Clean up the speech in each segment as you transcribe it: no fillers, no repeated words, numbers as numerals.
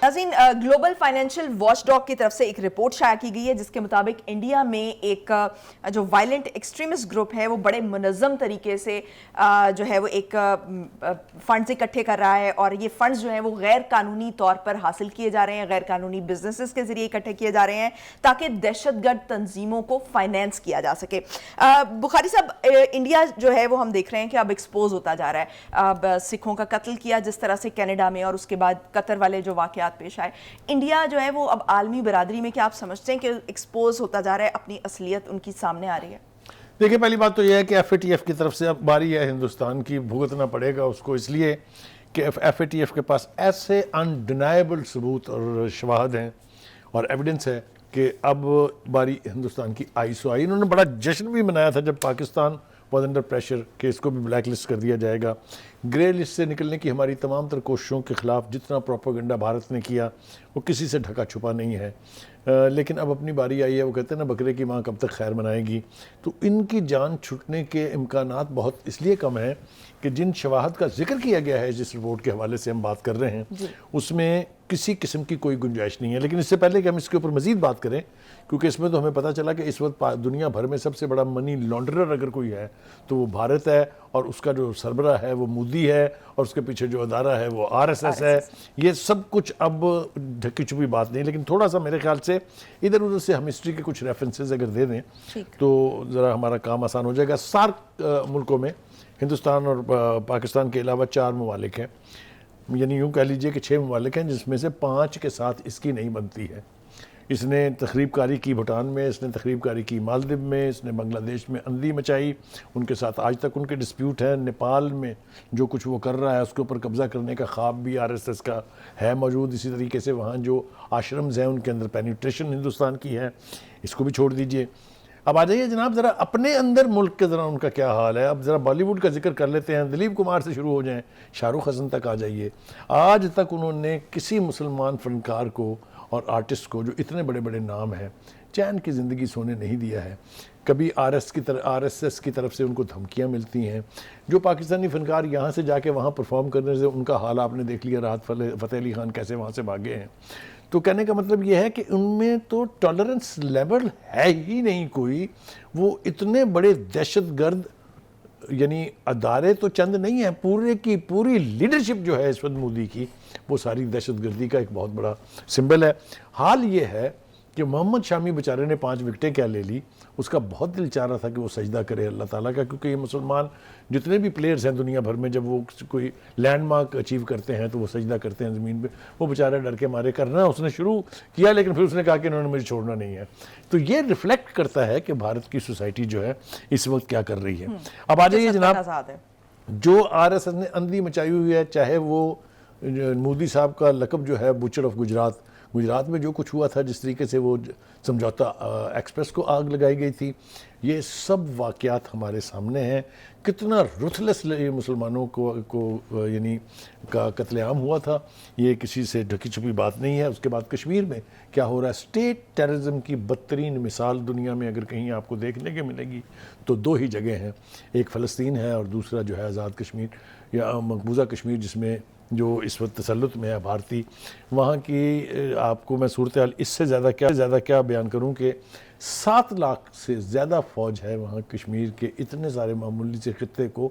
ناظرین، global financial watch dog کی طرف سے ایک رپورٹ شائع کی گئی ہے جس کے مطابق انڈیا میں ایک جو وائلنٹ ایکسٹریمسٹ گروپ ہے وہ بڑے منظم طریقے سے جو ہے وہ ایک فنڈز اکٹھے کر رہا ہے، اور یہ فنڈز جو ہیں وہ غیر قانونی طور پر حاصل کیے جا رہے ہیں، غیر قانونی بزنسز کے ذریعے اکٹھے کیے جا رہے ہیں تاکہ دہشت گرد تنظیموں کو فائنینس کیا جا سکے۔ بخاری صاحب، انڈیا جو ہے وہ ہم دیکھ رہے ہیں کہ اب ایکسپوز ہوتا جا رہا ہے، اب سکھوں کا قتل کیا جس طرح سے کینیڈا میں، اور اس کے بعد قطر والے جو واقعات پیش آئے، انڈیا جو ہے وہ اب عالمی برادری میں کیا آپ سمجھتے ہیں کہ ایکسپوز ہوتا جا رہا ہے، اپنی اصلیت ان کی سامنے آ رہی ہے؟ دیکھیں، پہلی بات تو یہ ہے کہ ایف اے ٹی ایف کی طرف سے اب باری ہے ہندوستان کی، بھگتنا پڑے گا اس کو، اس لیے کہ ایف اے ٹی ایف کے پاس ایسے انڈینائبل ثبوت اور شواہد ہیں اور ایویڈنس ہے کہ اب باری ہندوستان کی آئی سو آئی۔ انہوں نے بڑا جشن بھی منایا تھا جب پاکستان واز انڈر پریشر کہ اس کو بھی بلیک لسٹ کر دیا جائے گا۔ گرے لسٹ سے نکلنے کی ہماری تمام تر کوششوں کے خلاف جتنا پروپیگنڈا بھارت نے کیا وہ کسی سے ڈھکا چھپا نہیں ہے، لیکن اب اپنی باری آئی ہے۔ وہ کہتے ہیں نا، بکرے کی ماں کب تک خیر منائے گی؟ تو ان کی جان چھٹنے کے امکانات بہت اس لیے کم ہیں کہ جن شواہد کا ذکر کیا گیا ہے جس رپورٹ کے حوالے سے ہم بات کر رہے ہیں اس میں کسی قسم کی کوئی گنجائش نہیں ہے۔ لیکن اس سے پہلے کہ ہم اس کے اوپر مزید بات کریں، کیونکہ اس میں تو ہمیں پتہ چلا کہ اس وقت دنیا بھر میں سب سے بڑا منی لانڈرر اگر کوئی ہے تو وہ بھارت ہے، اور اس کا جو سربراہ ہے وہ مودی ہے، اور اس کے پیچھے جو ادارہ ہے وہ آر ایس ایس ہے۔ یہ سب کچھ اب ڈھکی چھپی بات نہیں، لیکن تھوڑا سا میرے خیال سے ادھر ادھر سے ہم ہسٹری کے کچھ ریفرنسز اگر دے دیں تو ذرا ہمارا کام آسان ہو جائے گا۔ سارک ملکوں میں ہندوستان اور پاکستان کے علاوہ 4 ممالک ہیں، یعنی یوں کہہ لیجئے کہ 6 ممالک ہیں جس میں سے 5 کے ساتھ اس کی نہیں بنتی ہے۔ اس نے تخریب کاری کی بھوٹان میں، اس نے تخریب کاری کی مالدیو میں، اس نے بنگلہ دیش میں اندھی مچائی، ان کے ساتھ آج تک ان کے ڈسپیوٹ ہیں۔ نیپال میں جو کچھ وہ کر رہا ہے اس کے اوپر قبضہ کرنے کا خواب بھی آر ایس ایس کا ہے موجود۔ اسی طریقے سے وہاں جو آشرمز ہیں ان کے اندر پینیٹریشن ہندوستان کی ہے، اس کو بھی چھوڑ دیجئے۔ اب آ جائیے جناب ذرا اپنے اندر ملک کے ذرا ان کا کیا حال ہے۔ اب ذرا بالی ووڈ کا ذکر کر لیتے ہیں، دلیپ کمار سے شروع ہو جائیں، شاہ رخ حسن تک آ جائیے۔ آج تک انہوں نے کسی مسلمان فنکار کو اور آرٹسٹ کو جو اتنے بڑے بڑے نام ہیں چین کی زندگی سونے نہیں دیا ہے۔ کبھی آر ایس ایس کی طرف سے ان کو دھمکیاں ملتی ہیں۔ جو پاکستانی فنکار یہاں سے جا کے وہاں پرفارم کرنے سے ان کا حال آپ نے دیکھ لیا، راحت فتح علی خان کیسے وہاں سے بھاگے ہیں۔ تو کہنے کا مطلب یہ ہے کہ ان میں تو ٹالرنس لیول ہے ہی نہیں کوئی۔ وہ اتنے بڑے دہشت گرد، یعنی ادارے تو چند نہیں ہیں، پورے کی پوری لیڈرشپ جو ہے اس وقت مودی کی، وہ ساری دہشت گردی کا ایک بہت بڑا سمبل ہے۔ حال یہ ہے کہ محمد شامی بیچارے نے 5 وکٹیں کیا لے لی، اس کا بہت دل چاہ رہا تھا کہ وہ سجدہ کرے اللہ تعالیٰ کا، کیونکہ یہ مسلمان جتنے بھی پلیئرز ہیں دنیا بھر میں جب وہ کوئی لینڈ مارک اچیو کرتے ہیں تو وہ سجدہ کرتے ہیں زمین پہ۔ وہ بیچارہ ڈر کے مارے کرنا اس نے شروع کیا، لیکن پھر اس نے کہا کہ انہوں نے مجھے چھوڑنا نہیں ہے۔ تو یہ ریفلیکٹ کرتا ہے کہ بھارت کی سوسائٹی جو ہے اس وقت کیا کر رہی ہے۔ اب آ جائیے جناب، جو آر ایس ایس نے اندھی مچائی ہوئی ہے، چاہے وہ مودی صاحب کا لقب جو ہے بچر آف گجرات میں جو کچھ ہوا تھا، جس طریقے سے وہ سمجھوتا ایکسپریس کو آگ لگائی گئی تھی، یہ سب واقعات ہمارے سامنے ہیں۔ کتنا رتھلیس مسلمانوں کو یعنی کا قتل عام ہوا تھا، یہ کسی سے ڈھکی چھپی بات نہیں ہے۔ اس کے بعد کشمیر میں کیا ہو رہا ہے، اسٹیٹ ٹیررزم کی بدترین مثال دنیا میں اگر کہیں آپ کو دیکھنے کے ملے گی تو 2 ہی جگہ ہیں، ایک فلسطین ہے اور دوسرا جو ہے آزاد کشمیر یا مقبوضہ کشمیر، جس میں جو اس وقت تسلط میں ہے بھارتی۔ وہاں کی آپ کو میں صورتحال اس سے زیادہ کیا بیان کروں کہ 7 لاکھ سے زیادہ فوج ہے وہاں کشمیر کے اتنے سارے معمولی سے خطے کو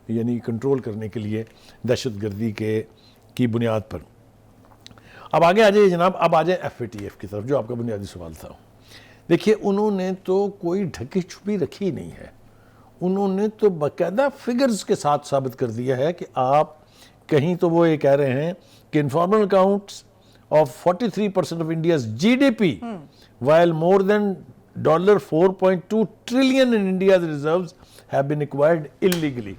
یعنی کنٹرول کرنے کے لیے دہشت گردی کی بنیاد پر۔ اب آگے آ جائیے جناب، اب آ جائیں ایف اے ٹی ایف کی طرف، جو آپ کا بنیادی سوال تھا۔ دیکھیے، انہوں نے تو کوئی ڈھکی چھپی رکھی نہیں ہے، انہوں نے تو باقاعدہ فگرز کے ساتھ ثابت کر دیا ہے کہ آپ کہیں تو وہ یہ کہہ رہے ہیں کہ informal accounts of 43% of India's G D P while more than $4.2 trillion in India's reserves have been acquired illegally.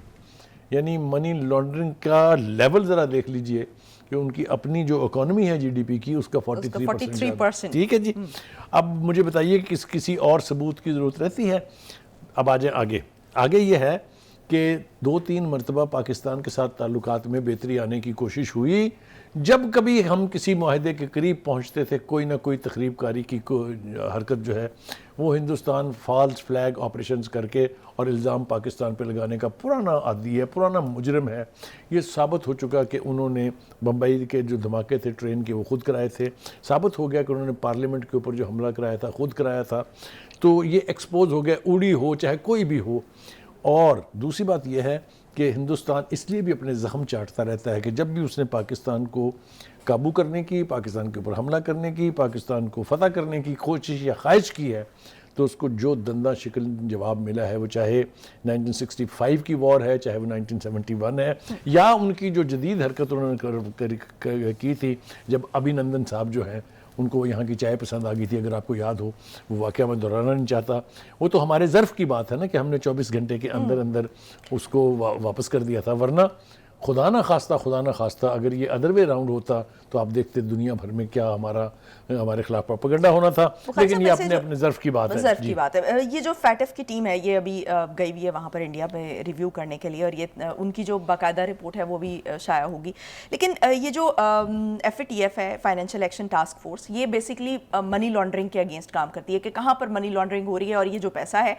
یعنی منی لانڈرنگ کا لیول ذرا دیکھ لیجئے کہ ان کی اپنی جو اکانومی ہے جی ڈی پی کی، اس کا 43%۔ ٹھیک ہے جی، اب مجھے بتائیے کہ کسی اور ثبوت کی ضرورت رہتی ہے۔ اب آ جائیں آگے یہ ہے کہ 2-3 مرتبہ پاکستان کے ساتھ تعلقات میں بہتری آنے کی کوشش ہوئی. جب کبھی ہم کسی معاہدے کے قریب پہنچتے تھے کوئی نہ کوئی تخریب کاری کی حرکت جو ہے وہ ہندوستان فالس فلیگ آپریشنز کر کے اور الزام پاکستان پہ لگانے کا پرانا عادی ہے, پرانا مجرم ہے. یہ ثابت ہو چکا کہ انہوں نے بمبئی کے جو دھماکے تھے ٹرین کے وہ خود کرائے تھے. ثابت ہو گیا کہ انہوں نے پارلیمنٹ کے اوپر جو حملہ کرایا تھا خود کرایا تھا. تو یہ ایکسپوز ہو گیا, اوڑی ہو چاہے کوئی بھی ہو. اور دوسری بات یہ ہے کہ ہندوستان اس لیے بھی اپنے زخم چاٹتا رہتا ہے کہ جب بھی اس نے پاکستان کو قابو کرنے کی, پاکستان کے اوپر حملہ کرنے کی, پاکستان کو فتح کرنے کی کوشش یا خواہش کی ہے تو اس کو جو دندہ شکل جواب ملا ہے, وہ چاہے 1965 کی وار ہے, چاہے وہ 1971 ہے, یا ان کی جو جدید حرکت انہوں نے کی تھی جب ابھینندن صاحب جو ہیں ان کو یہاں کی چائے پسند آ گئی تھی, اگر آپ کو یاد ہو. وہ واقعہ میں دہرانا نہیں چاہتا, وہ تو ہمارے ظرف کی بات ہے نا کہ ہم نے 24 گھنٹے کے اندر اس کو واپس کر دیا تھا. ورنہ خدا نہ خواستہ اگر یہ ادر وے راؤنڈ ہوتا تو آپ دیکھتے دنیا بھر میں کیا ہمارے خلاف پروپیگنڈا ہونا تھا. لیکن یہ اپنے ظرف کی بات ہے. ظرف کی بات ہے. یہ جو فیٹف کی ٹیم ہے یہ ابھی گئی ہوئی ہے وہاں پر انڈیا میں ریویو کرنے کے لیے, اور یہ ان کی جو باقاعدہ رپورٹ ہے وہ بھی شائع ہوگی. لیکن یہ جو ایف اے ٹی ایف ہے, فائنینشیل ایکشن ٹاسک فورس, یہ بیسکلی منی لانڈرنگ کے اگینسٹ کام کرتی ہے کہ کہاں پر منی لانڈرنگ ہو رہی ہے اور یہ جو پیسہ ہے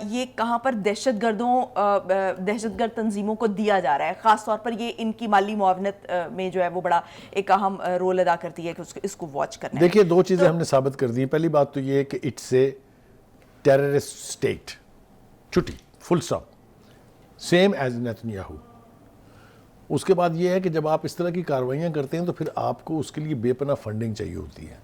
یہ کہاں پر دہشت گرد تنظیموں کو دیا جا رہا ہے. خاص طور پر یہ ان کی مالی معاونت میں جو ہے وہ بڑا ایک اہم رول ادا کرتی ہے کہ اس کو واچ کرنا ہے. دیکھیے 2 چیزیں ہم نے ثابت کر دی ہیں. پہلی بات تو یہ ہے کہ اٹس اے ٹیررسٹ اسٹیٹ, چھٹی فل اسٹاپ, سیم ایز نیتنیاہو. اس کے بعد یہ ہے کہ جب آپ اس طرح کی کارروائیاں کرتے ہیں تو پھر آپ کو اس کے لیے بے پناہ فنڈنگ چاہیے ہوتی ہے.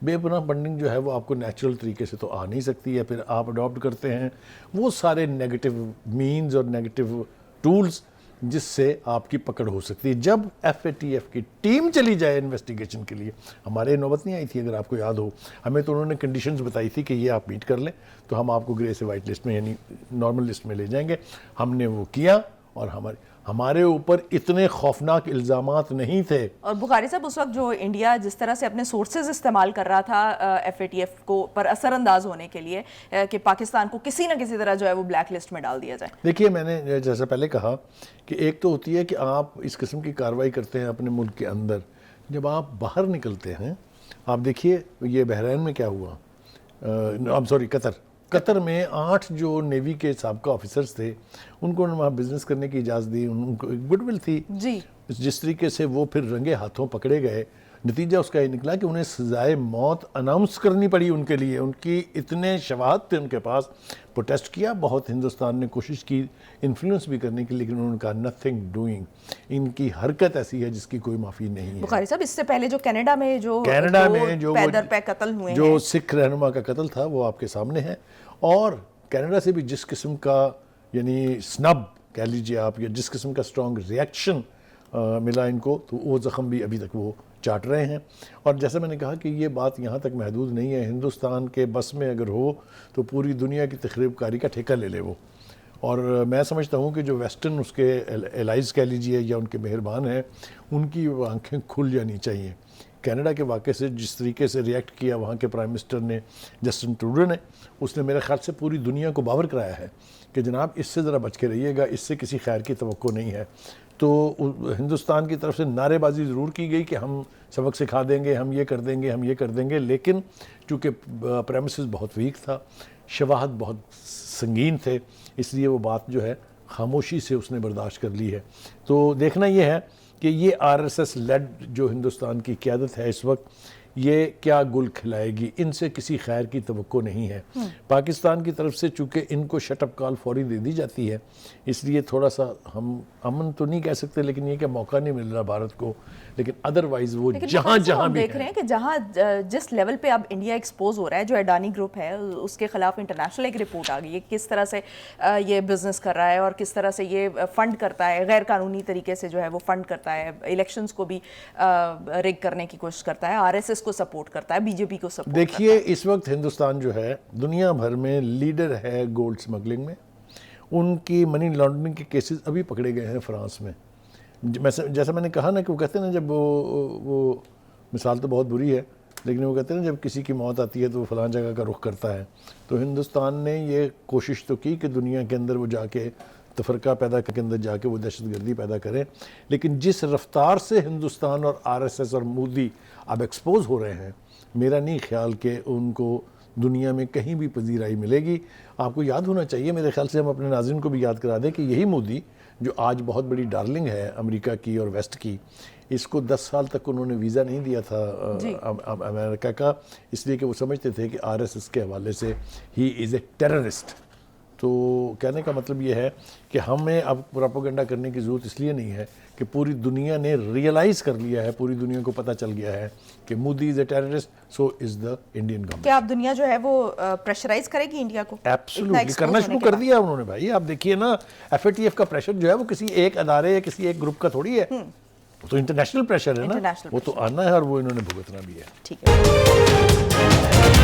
بے پناہ فنڈنگ جو ہے وہ آپ کو نیچرل طریقے سے تو آ نہیں سکتی ہے. پھر آپ اڈاپٹ کرتے ہیں وہ سارے نیگیٹو مینز اور نیگیٹو ٹولز جس سے آپ کی پکڑ ہو سکتی ہے. جب ایف اے ٹی ایف کی ٹیم چلی جائے انویسٹیگیشن کے لیے, ہمارے نوبت نہیں آئی تھی اگر آپ کو یاد ہو, ہمیں تو انہوں نے کنڈیشنز بتائی تھی کہ یہ آپ میٹ کر لیں تو ہم آپ کو گرے سے وائٹ لسٹ میں یعنی نارمل لسٹ میں لے جائیں گے. ہم نے وہ کیا اور ہمارے اوپر اتنے خوفناک الزامات نہیں تھے. اور بخاری صاحب اس وقت جو انڈیا جس طرح سے اپنے سورسز استعمال کر رہا تھا ایف اے ٹی ایف کو پر اثر انداز ہونے کے لیے کہ پاکستان کو کسی نہ کسی طرح جو ہے وہ بلیک لسٹ میں ڈال دیا جائے. دیکھیے میں نے جیسا پہلے کہا کہ ایک تو ہوتی ہے کہ آپ اس قسم کی کارروائی کرتے ہیں اپنے ملک کے اندر, جب آپ باہر نکلتے ہیں آپ دیکھیے یہ بحرین میں کیا ہوا, قطر میں 8 جو نیوی کے سابقہ آفیسرز تھے ان کو وہاں بزنس کرنے کی اجازت دی, ان کو ایک گڈ ول تھی جی. جس طریقے سے وہ پھر رنگے ہاتھوں پکڑے گئے, نتیجہ اس کا یہ نکلا کہ انہیں سزائے موت اناؤنس کرنی پڑی ان کے لیے. ان کی اتنے شواہد تھے ان کے پاس, پروٹیسٹ کیا بہت, ہندوستان نے کوشش کی انفلوئنس بھی کرنے کی, لیکن انہوں نے کہا نتھنگ ڈوئنگ. ان کی حرکت ایسی ہے جس کی کوئی معافی نہیں ہے. بخاری صاحب اس سے پہلے جو کینیڈا میں جو پیدر پہ قتل ہوئے ہیں, جو سکھ رہنما کا قتل تھا وہ آپ کے سامنے ہے. اور کینیڈا سے بھی جس قسم کا یعنی سنب کہہ لیجیے آپ, یا جس قسم کا اسٹرانگ ریئیکشن ملا ان کو, تو وہ زخم بھی ابھی تک وہ چاٹ رہے ہیں. اور جیسا میں نے کہا کہ یہ بات یہاں تک محدود نہیں ہے, ہندوستان کے بس میں اگر ہو تو پوری دنیا کی تخریب کاری کا ٹھیکہ لے لے وہ. اور میں سمجھتا ہوں کہ جو ویسٹرن اس کے الائز کہہ لیجیے یا ان کے مہربان ہیں, ان کی آنکھیں کھل جانی چاہیے. کینیڈا کے واقعے سے جس طریقے سے ریئیکٹ کیا وہاں کے پرائم منسٹر نے, جسٹن ٹروڈو نے, اس نے میرے خیال سے پوری دنیا کو باور کرایا ہے کہ جناب اس سے ذرا بچ کے رہیے گا, اس سے کسی خیر کی توقع نہیں ہے. تو ہندوستان کی طرف سے نعرے بازی ضرور کی گئی کہ ہم سبق سکھا دیں گے, ہم یہ کر دیں گے, ہم یہ کر دیں گے, لیکن چونکہ پریمیسز بہت ویک تھا, شواہد بہت سنگین تھے, اس لیے وہ بات جو ہے خاموشی سے اس نے برداشت کر لی ہے. تو دیکھنا یہ ہے کہ یہ آر ایس ایس لیڈ جو ہندوستان کی قیادت ہے اس وقت, یہ کیا گل کھلائے گی. ان سے کسی خیر کی توقع نہیں ہے. پاکستان کی طرف سے چونکہ ان کو شٹ اپ کال فوری دے دی جاتی ہے, اس لیے تھوڑا سا ہم امن تو نہیں کہہ سکتے, لیکن یہ کہ موقع نہیں مل رہا بھارت کو, لیکن ادروائز وہ جہاں جہاں بھی دیکھ رہے ہیں کہ جہاں جس لیول پہ اب انڈیا ایکسپوز ہو رہا ہے, جو اڈانی گروپ ہے اس کے خلاف انٹرنیشنل ایک رپورٹ آ گئی ہے کس طرح سے یہ بزنس کر رہا ہے اور کس طرح سے یہ فنڈ کرتا ہے, غیر قانونی طریقے سے جو ہے وہ فنڈ کرتا ہے, الیکشنز کو بھی ریگ کرنے کی کوشش کرتا ہے, آر ایس ایس کو سپورٹ کرتا ہے, بی جے پی کو سپورٹ. دیکھیے اس وقت ہندوستان جو ہے دنیا بھر میں لیڈر ہے گولڈ سمگلنگ میں. ان کی منی لانڈرنگ کے کیسز ابھی پکڑے گئے ہیں فرانس میں. جیسا میں نے کہا نا کہ وہ کہتے ہیں نا, جب وہ مثال تو بہت بری ہے, لیکن وہ کہتے ہیں نا جب کسی کی موت آتی ہے تو وہ فلاں جگہ کا رخ کرتا ہے. تو ہندوستان نے یہ کوشش تو کی کہ دنیا کے اندر وہ جا کے تفرقہ پیدا کر کے اندر جا کے وہ دہشت گردی پیدا کریں. لیکن جس رفتار سے ہندوستان اور RSS اور مودی اب ایکسپوز ہو رہے ہیں, میرا نہیں خیال کہ ان کو دنیا میں کہیں بھی پذیرائی ملے گی. آپ کو یاد ہونا چاہیے, میرے خیال سے ہم اپنے ناظرین کو بھی یاد کرا دیں کہ یہی مودی جو آج بہت بڑی ڈارلنگ ہے امریکہ کی اور ویسٹ کی, اس کو 10 سال تک انہوں نے ویزا نہیں دیا تھا امریکہ کا, اس لیے کہ وہ سمجھتے تھے کہ RSS کے حوالے سے ہی از اے ٹیررسٹ. تو کہنے کا مطلب یہ ہے کہ ہمیں اب پروپیگنڈا کرنے کی ضرورت اس لیے نہیں ہے کہ پوری دنیا نے ریئلائز کر لیا ہے, پوری دنیا کو پتہ چل گیا ہے کہ Modi is a terrorist, so is the Indian government. کیا اب دنیا جو ہے وہ پریشرائز کرے گی انڈیا کو؟ ایبسولوٹلی کرنا شروع کر دیا انہوں نے بھائی. آپ دیکھیے نا, FATF کا پریشر جو ہے وہ کسی ایک ادارے یا کسی ایک گروپ کا تھوڑی ہے, وہ تو انٹرنیشنل پریشر ہے نا, وہ تو آنا ہے اور وہ انہوں نے بھگتنا بھی ہے. ٹھیک ہے.